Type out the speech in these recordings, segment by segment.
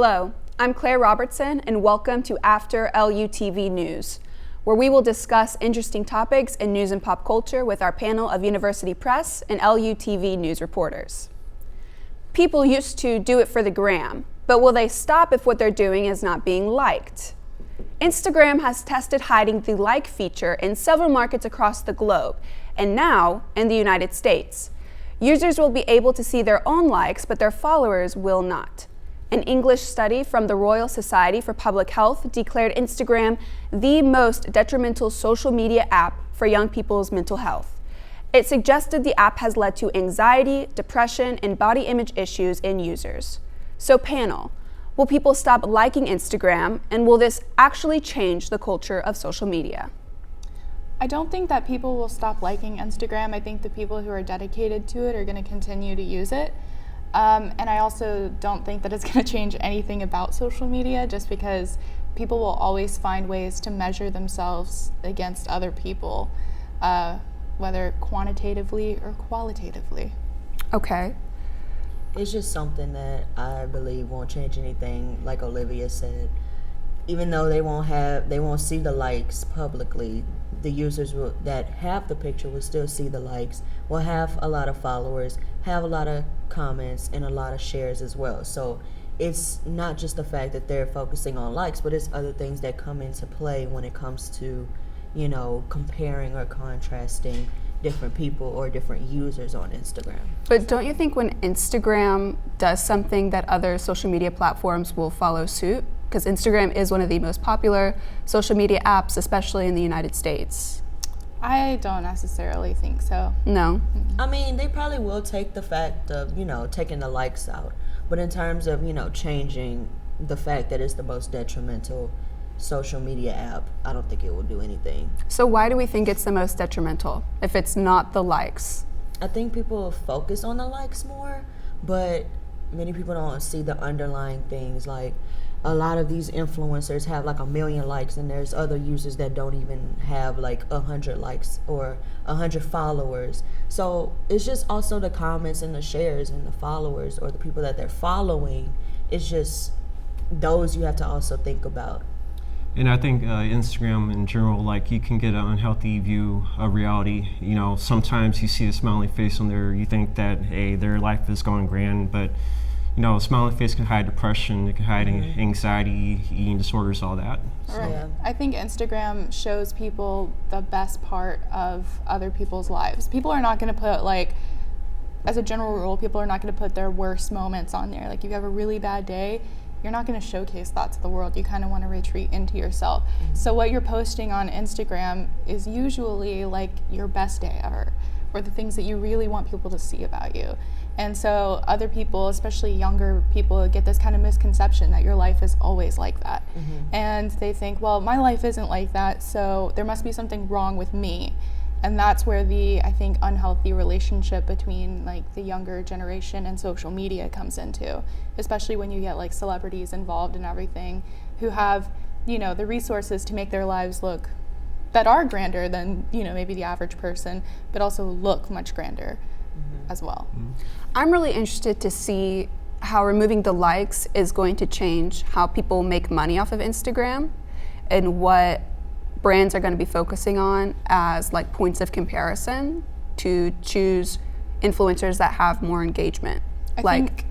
Hello, I'm Claire Robertson, and welcome to After LUTV News, where we will discuss interesting topics in news and pop culture with our panel of university press and LUTV news reporters. People used to do it for the gram, but will they stop if what they're doing is not being liked? Instagram has tested hiding the like feature in several markets across the globe, and now in the United States. Users will be able to see their own likes, but their followers will not. An English study from the Royal Society for Public Health declared Instagram the most detrimental social media app for young people's mental health. It suggested the app has led to anxiety, depression, and body image issues in users. So panel, will people stop liking Instagram, and will this actually change the culture of social media? I don't think that people will stop liking Instagram. I think the people who are dedicated to it are going to continue to use it. And I also don't think that it's going to change anything about social media, just because people will always find ways to measure themselves against other people, whether quantitatively or qualitatively. Okay. It's just something that I believe won't change anything, like Olivia said. Even though they won't see the likes publicly, the users that have the picture will still see the likes, will have a lot of followers, have a lot of comments, and a lot of shares as well. So it's not just the fact that they're focusing on likes, but it's other things that come into play when it comes to, comparing or contrasting different people or different users on Instagram. But don't you think when Instagram does something that other social media platforms will follow suit? Because Instagram is one of the most popular social media apps, especially in the United States. I don't necessarily think so. No? I mean, they probably will take the fact of, taking the likes out. But in terms of, changing the fact that it's the most detrimental social media app, I don't think it will do anything. So why do we think it's the most detrimental if it's not the likes? I think people focus on the likes more, but many people don't see the underlying things. Like, a lot of these influencers have like 1 million likes, and there's other users that don't even have like 100 likes or 100 followers. So it's just also the comments and the shares and the followers or the people that they're following. It's just those you have to also think about. And I think Instagram in general, like, you can get an unhealthy view of reality. Sometimes you see a smiley face on there, you think that, hey, their life is going grand, but a smiling face can hide depression, it can hide anxiety, eating disorders, all that. So. Right. Yeah. I think Instagram shows people the best part of other people's lives. People are not going to put, as a general rule, people are not going to put their worst moments on there. Like, if you have a really bad day, you're not going to showcase that to the world. You kind of want to retreat into yourself. So what you're posting on Instagram is usually like your best day ever, or the things that you really want people to see about you. And so other people, especially younger people, get this kind of misconception that your life is always like that. And they think, well, my life isn't like that, so there must be something wrong with me. And that's where I think, unhealthy relationship between the younger generation and social media comes into, especially when you get celebrities involved in everything who have, the resources to make their lives look that are grander than, maybe the average person, but also look much grander as well. I'm really interested to see how removing the likes is going to change how people make money off of Instagram, and what brands are going to be focusing on as points of comparison to choose influencers that have more engagement.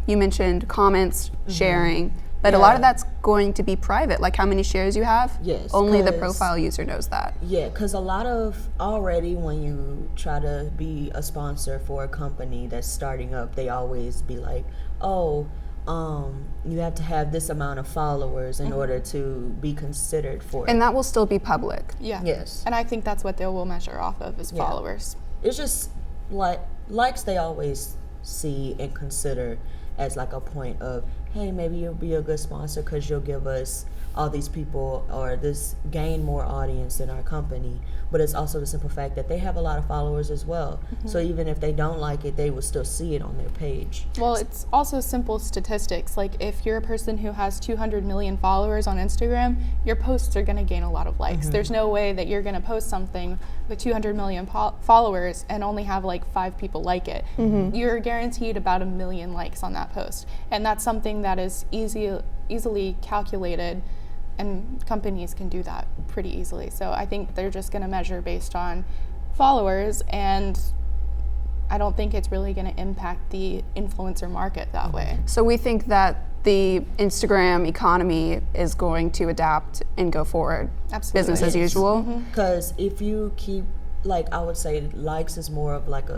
You mentioned comments, sharing, but a lot of that's going to be private. How many shares you have? Yes. Only the profile user knows that. Yeah, because a lot of already when you try to be a sponsor for a company that's starting up, they always be like, you have to have this amount of followers in order to be considered for it. And that will still be public. Yeah. Yes. And I think that's what they will measure off of is followers. It's just likes they always see and consider as a point of, hey, maybe you'll be a good sponsor because you'll give us all these people or this gain more audience in our company. But it's also the simple fact that they have a lot of followers as well. So even if they don't like it, they will still see it on their page. Well, it's also simple statistics. If you're a person who has 200 million followers on Instagram, your posts are going to gain a lot of likes. There's no way that you're going to post something with 200 million followers and only have 5 people like it. You're guaranteed about 1 million likes on that post. And that's something that is easily calculated, and companies can do that pretty easily. So I think they're just going to measure based on followers, and I don't think it's really going to impact the influencer market that way. So we think that the Instagram economy is going to adapt and go forward. Absolutely. Business as usual. Because if you keep, like, I would say likes is more of like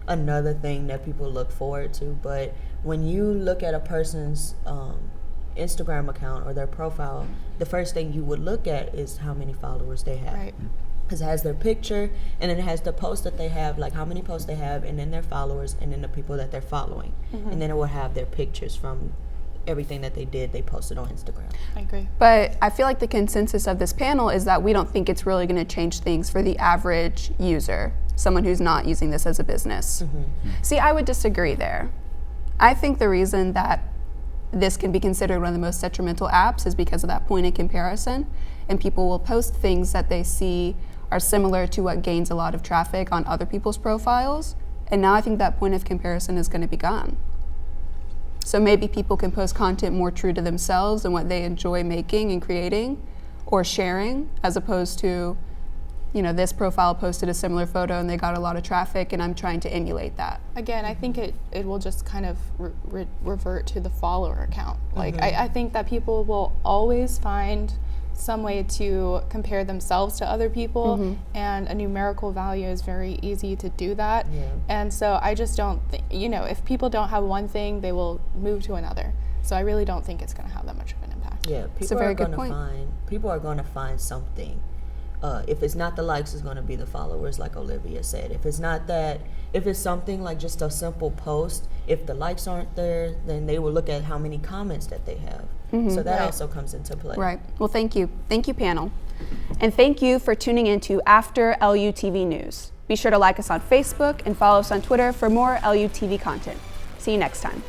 another thing that people look forward to. But when you look at a person's Instagram account or their profile, the first thing you would look at is how many followers they have. Right. Because it has their picture, and then it has the post that they have, like how many posts they have, and then their followers, and then the people that they're following. And then it will have their pictures from everything that they posted on Instagram. I agree. But I feel like the consensus of this panel is that we don't think it's really going to change things for the average user, someone who's not using this as a business. See, I would disagree there. I think the reason that this can be considered one of the most detrimental apps is because of that point in comparison, and people will post things that they see are similar to what gains a lot of traffic on other people's profiles, and now I think that point of comparison is going to be gone. So maybe people can post content more true to themselves and what they enjoy making and creating or sharing, as opposed to, you know, this profile posted a similar photo and they got a lot of traffic and I'm trying to emulate that. Again, I think it will just kind of revert to the follower account. Like, I think that people will always find some way to compare themselves to other people, and a numerical value is very easy to do that. And so I just don't think, you know, if people don't have one thing, they will move to another. So I really don't think it's going to have that much of an impact. Yeah, It's a very good point. People are going to find something. If it's not the likes, it's going to be the followers, like Olivia said. If it's not that, if it's something like just a simple post, if the likes aren't there, then they will look at how many comments that they have. So that also comes into play. Right. Well, thank you. Thank you, panel. And thank you for tuning in to After LUTV News. Be sure to like us on Facebook and follow us on Twitter for more LUTV content. See you next time.